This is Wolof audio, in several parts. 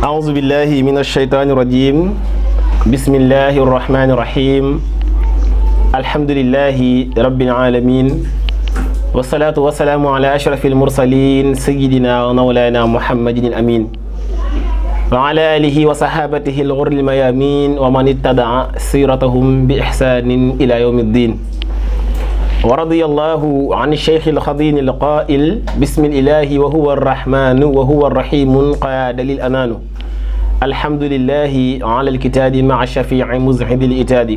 أعوذ بالله من الشيطان الرجيم بسم الله الرحمن الرحيم الحمد لله رب العالمين والصلاة والسلام على أشرف المرسلين سيدنا ومولانا محمد الأمين وعلى آله وصحابته الغر الميامين ومن اتبع سيرتهم بإحسان إلى يوم الدين ورضي الله عن الشيخ الخضين القائل بسم الإله وهو الرحمن وهو الرحيم قاد للأنان الحمد لله على الكتاب مع الشفيع مزحد الإتاد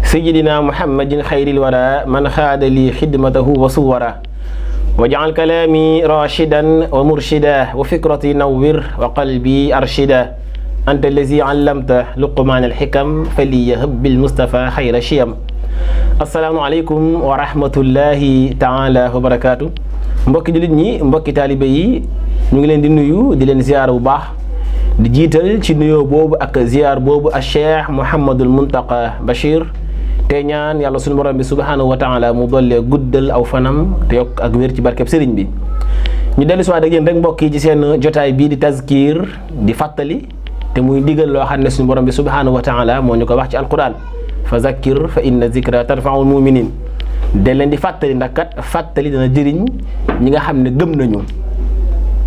سيدنا محمد خير الورى من خاد لي خدمته وصورا واجعل كلامي راشدا ومرشدا وفكرتي نور وقلبي أرشدا أنت الذي علمت لقمان الحكم فليهب بالمصطفى خير الشيم asalaamaaleykum wa rahmatullahi taala wa barakaatu mbokki jullit ñi mbokki taalibe yi ñu ngi leen di nuyu di leen ziar bu baax di jiital ci nuyoo boobu ak ziar boobu ak Cheikh Mouhamadul Muntaqa Bachir te ñaan yàlla sunu borom bi subhanahu wa taala mu dollee guddal aw fanam te yokk ak wér ci barkeb sëriñ bi ñu dellu si waat ak yéen rek mbokk yi ci seen jotaay bii di tazkir di fàttali te muy digal loo xam ne sunu borom bi subhanahu wa taala moo ñu ko wax ci alquran fa zakkir fa inna zikra tarfaul muminin de leen di fàttali ndax kat fàttali dana jëriñ ñi nga xam ne gëm nañu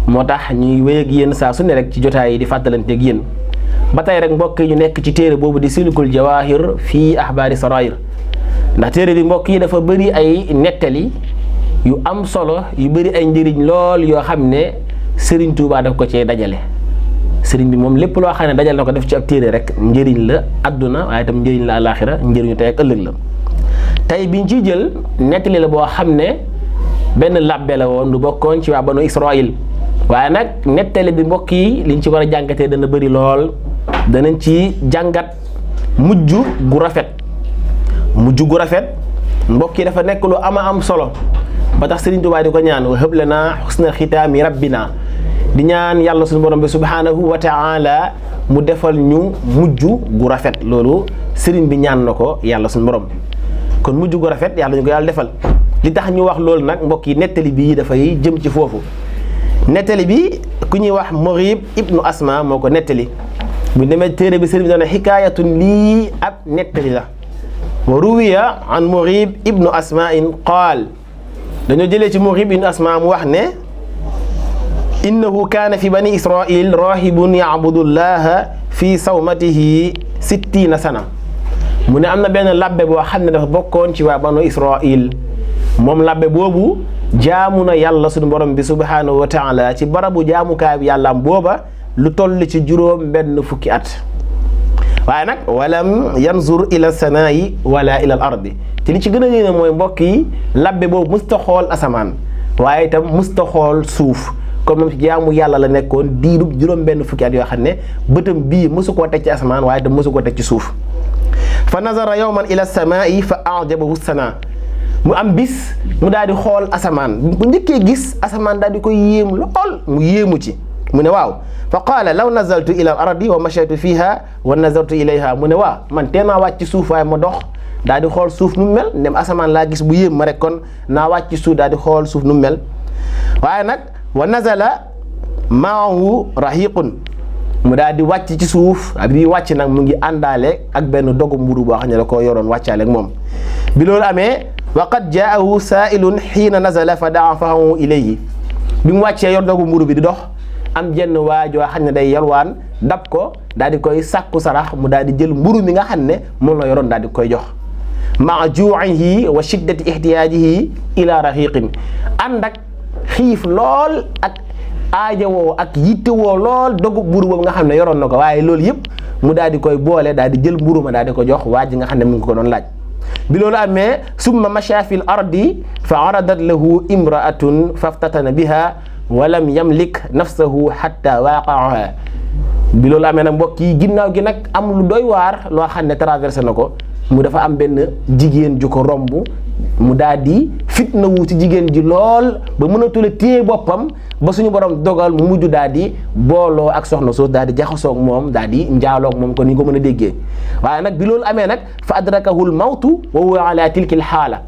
moo tax ñuy wéy ak yéen saa su ne rek ci jotaay yi di fàttalante ak yéen ba tey rek mbokk yi ñu nekk ci téere boobu di silkul jawahir fii ahbaari sarair ndax téere bi mbokk yi dafa bëri ay nettali yu am solo yu bëri ay njëriñ lool yoo xam ne Serigne Touba daf ko cee dajale sëriñ bi moom lépp loo xam ne dajal na ko def ci ab téere rek njëriñ la adduna waaye itam njëriñ la àlaaxira njëriñu tey ak ëllëg la tey biñ ciy jël nettali la boo xam ne benn labbe la woon du bokkoon ci waa banu Israël waaye nag nettali bi mbokk yi liñ ci war a jàngatee dana bëri lool danañ ci jàngat mujj gu rafet mbokk yi dafa nekk lu ama am solo ba tax Sëriñ Tuubaa di ko ñaan wa hab lanaa husna xitaami rabbina di ñaan yàlla suñu borom bi subhanahu wa ta'ala mu defal ñu mujj gu rafet loolu sëriñ bi ñaan na ko yàlla suñu borom kon mujj gu rafet yàlla ñu ko yàlla defal li tax ñu wax loolu nag mbokk yi nettali bii dafay jëm ci foofu nettali bi ku ñuy wax Mughib ibnu Asma moo ko nettali bu demee téere bi sëriñ bi doon xikaayatun lii ab nettali la wa ruwiya an Mughib ibnu Asma in qaal dañoo jëlee ci Mughib ibnu Asma mu wax ne innahu kaana fi bani israil rahibun yabudu llaha fi sawmatihi 60 sana mu ne am na benn labbe boo xam ne dafa bokkoon ci waa banu israil moom labbe boobu jaamu na yàlla suñu borom bi subhanahu wa taala ci barabu jaamukaay bi yàllaam booba lu toll ci juróom benn fukki at waaye nag walam yanzur ila samaa'i wala ila al ardi te li ci gën a yéene mooy mbokk yi labbe boobu musta xool asamaan waaye itam musta xool suuf comme moom ci jaamu yàlla la nekkoon diirub juróom benn fukki at yoo xam ne bëtam bii mosu koo teg ci asamaan waaye itam mosu koo teg ci suuf fa nazara yawman ila samaa'i fa ajabahu sana mu am bis mu daal di xool asamaan bu njëkkee gis asamaan daal di koy yéem lool mu yéemu ci mu ne waaw fa qaala law nazaltu ila al ardi wa mashaytu fiha wa nazartu ilayha mu ne waaw man tee naa wàcc ci suuf waaye ma dox daal di xool suuf nu mu mel ndem asamaan laa gis bu yéem ma rek kon naa wàcc ci suuf daal di xool suuf nu mu mel waaye nag wa nazala maahu rahiqun mu daal di wàcc ci suuf bi wàcc nag mu ngi àndaale ak benn dogu mburu boo xam ne da koo yoroon wàccaale ak moom bi loolu amee wa qad jaahu saailun xiina nazala fa daa fahamu ilayhi bi mu wàccee yor dogu mburu bi di dox am jenn waajoo xam ne day yalwaan dab ko daal di koy sàkku sarax mu daal di jël mburu mi nga xam ne moom la yoroon daal di koy jox maa juu'ihi wa shiddati ihtiyaajihi ila rahiqin ànd ak xiif lool ak aajawoo ak yittewoo lool dogu mburu boobu nga xam ne yoroon na ko waaye loolu yëpp mu daal di koy boole daal di jël mburu ma daal di ko jox waa ji nga xam ne mu ngi ko doon laaj bi loolu amee summa masha fil ardi fa aradat lahu imraatun faftatana biha wa lam yamlik nafsahu hatta waaqaaha bi loolu amee nag mbokk yi ginnaaw gi nag am lu doy waar loo xam ne traversé na ko mu dafa am benn jigéen ju ko romb mu daal di fitna wu ci jigéen ji lool ba mënatul a téye boppam ba suñu borom dogal mu mujj daal di booloo ak soxna soos daal di jaxasoog moom daal di njaaloog moom kon ni ko mën a déggee waaye nag bi loolu amee nag fa adrakahul mawtu wa huwa ala tilkil xaala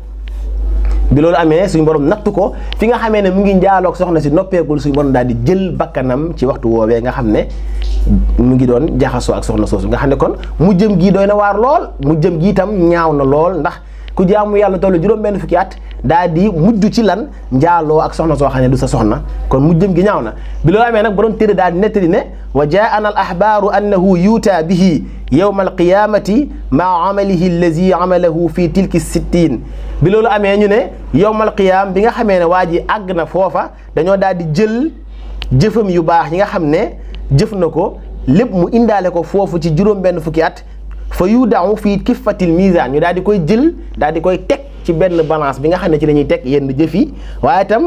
bi loolu amee suñu borom nattu ko fi nga xamee ne mu ngi njaaloog soxna si noppeegul suñu borom daal di jël bakkanam ci waxtu woowee nga xam ne mu ngi doon jaxasoo ak soxna soosu nga xam ne kon mu jëm gii doy na waar lool mu jëm gi itam ñaaw na lool ndax ku jaamu yàlla tollu juróom-benn fukki at daal di mujj ci lan njaaloo ak soxna soo xam ne du sa soxna kon mu jëm gi ñaaw na bi loolu amee nag borom téere daal di nettali ne wa jaana al ahbaaru annahu yuutaa bihi yawma alqiyamati maa amalihi allazi amalahu fi tilki sittin bi loolu amee ñu ne yawma alqiyam bi nga xamee ne waa ji àgg na foofa dañoo daal di jël jëfam yu baax yi nga xam ne jëf na ko lépp mu indaale ko foofu ci juróom-benn fukki at fa yudaau fii kiffatil mizan ñu daal di koy jël daal di koy teg ci benn balance bi nga xam ne ci la ñuy teg yenn jëf yi waaye itam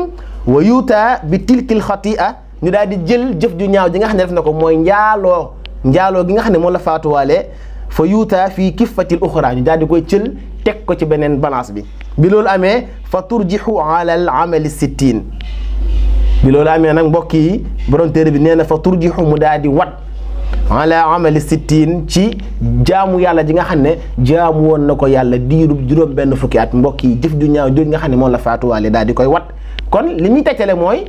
wa yuuta bi tilkil xatia ñu daal di jël jëf ju ñaaw ji nga xam ne def na ko mooy njaaloo gi nga xam ne moom la faatuwaale fa yuuta fii kiffatil uxra ñu daal di koy jël teg ko ci beneen balance bi loolu amee fa turjixu ala al amali sittin bi loolu amee nag mbokk yi borom téere bi nee na fa turjixu mu daal di wat ala amali sittin ci jaamu yàlla ji nga xam ne jaamu woon na ko yàlla diirub juróom-benn fukki at mbokk yi jëf ju ñaaw jooju nga xam ne moom la faatuwaale daal di koy wat kon li muy tegtale mooy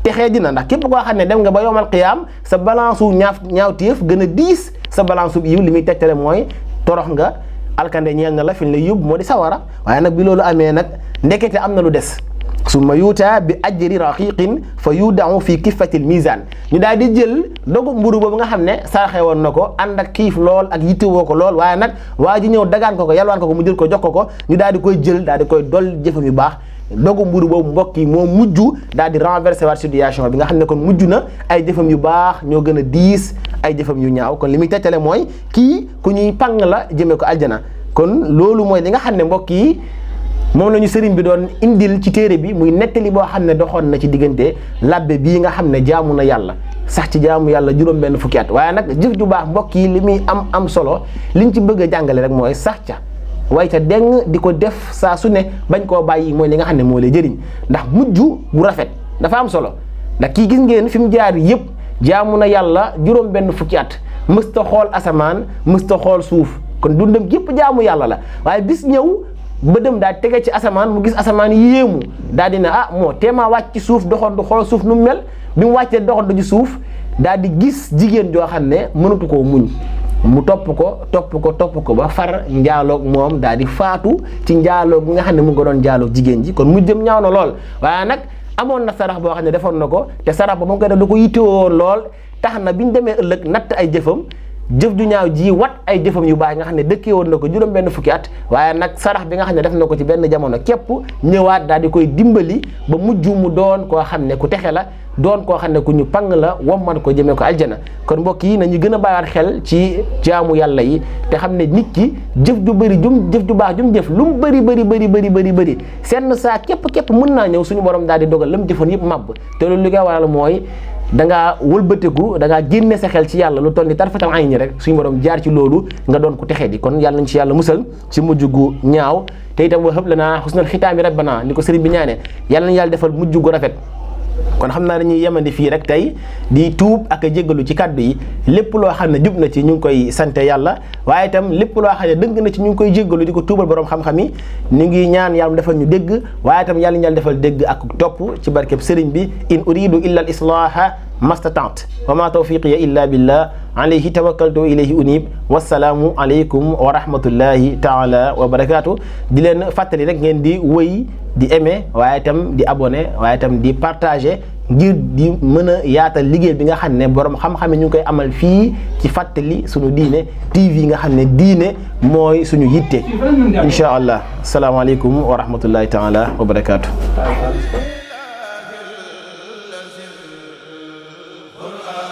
texee dina ndax képp koo xam ne dem nga ba yowmal qiyaam sa balance wu ñaawteef gën a diis sa balance wu yiw li muy tegtale mooy torox nga alkande ñeel na la fi ñu lay yóbbu moo di sawara waaye nag bi loolu amee nag ndekete am na lu des summa yuuta bi ajri raqiqin fa yudaau fi kiffatil mizan ñu daal di jël dogu mburu boobu nga xam ne saraxe woon na ko ànd ak xiif lool ak yittewoo ko lool waaye nag waa ji ñëw dagaan ko yalwaan ko mu jël ko jox ko ñu daal di koy jël daal di koy dol jëfam yu baax dogu mburu boobu mbokk yi moo mujj daal di renverser waat situation bi nga xam ne kon mujj na ay jëfam yu baax ñoo gën a diis ay jëfam yu ñaaw kon li muy tettale mooy kii ku ñuy pang la jëmee ko aljana kon loolu mooy li nga xam ne mbokk yi moom la ñu sëriñ bi doon indil ci téere bi muy nettali boo xam ne doxoon na ci diggante labbe bii nga xam ne jaamu na yàlla sax ci jaamu yàlla juróom-benn fukki at waaye nag jëf ju baax mbokk yi li muy am solo liñ ci bëgg a jàngale rek mooy sax ca waaye ca deng di ko def saa su ne bañ koo bàyyi mooy li nga xam ne moo lay jëriñ ndax mujj bu rafet dafa am solo ndax kii gis ngeen fi mu jaar yëpp jaamu na yàlla juróom-benn fukki at mësta xool asamaan mësta xool suuf kon dundam yëpp jaamu yàlla la waaye bis ñëw bëdëm daal tege ci asamaan mu gis asamaan yéemu daal di ne moo teemaa wàcc ci suuf doxandu xool suuf nu mu mel bi mu wàccee doxandu ci suuf daal di gis jigéen joo xam ne mënatu koo muñ mu topp ko ba far njaaloog moom daal di faatu ci njaaloog nga xam ne mu ngi doon njaaloog jigéen ji kon mu jëm ñaaw na lool waaye nag amoon na sarax boo xam ne defoon na ko te sarax ba mu koy def da ko yittewoo lool tax na bi ñu demee ëllëg natt ay jëfam jëf ju ñaaw ji wat ay jëfam yu baax nga xam ne dëkkee woon na ko juróom-benn fukki at waaye nag sarax bi nga xam ne def na ko ci benn jamono képp ñëwaat daal di koy dimbali ba mujj mu doon koo xam ne ku texe la doon koo xam ne ku ñu pang la womman ko jëmee ko aljana kon mbokk yi nañu gën a bàyyiwaat xel ci jaamu yàlla yi te xam ne nit ki jëf ju bëri jëf ju baax jëf lu mu bëri senn saa képp mën naa ñëw suñu borom daal di dogal la mu jëfoon yëpp màbb te loolu li koy waral mooy da ngaa wëlbatiku da ngaa génne sa xel ci yàlla lu toll ni tarfatal ay ñi rek suñu borom jaar ci loolu nga doon ko texee di kon yàlla nañ ci yàlla musal ci mujj gu ñaaw te itam wa hab lanaa husnal xitaami rabbana ni ko sëriñ bi ñaanee yàlla nañ yàlla defal mujj gu rafet kon xam naa dañuy yemandi fii rek tey di tuub ak a jéggalu ci kàddu yi lépp loo xam ne jub na ci ñu ngi koy sante yàlla waaye itam lépp loo xam ne dëgg na ci ñu ngi koy jéggalu di ko tuubal borom xam-xam yi ñu ngi ñaan yàlla defal ñu dégg waaye itam yàlla ñu yàlla defal dégg ak topp ci barkeb sëriñ bi in uridu illa al islaha mastatant wa ma tawfiqiya illa billah alayhi tawakkaltu wa ilayhi unib wassalaamu aleykum wa rahmatullahi taala wa barakatuh di leen fàttali rek ngeen di wëy di aimer waaye itam di abonné waaye itam di partager ngir di mën a yaatal liggéey bi nga xam ne borom xam-xam ñu ngi koy amal fii ci fàttali suñu diine TV nga xam ne diine mooy suñu yitte incha allah asalaamaaleykum wa rahmatullahi taala wa barakatuh Qur'an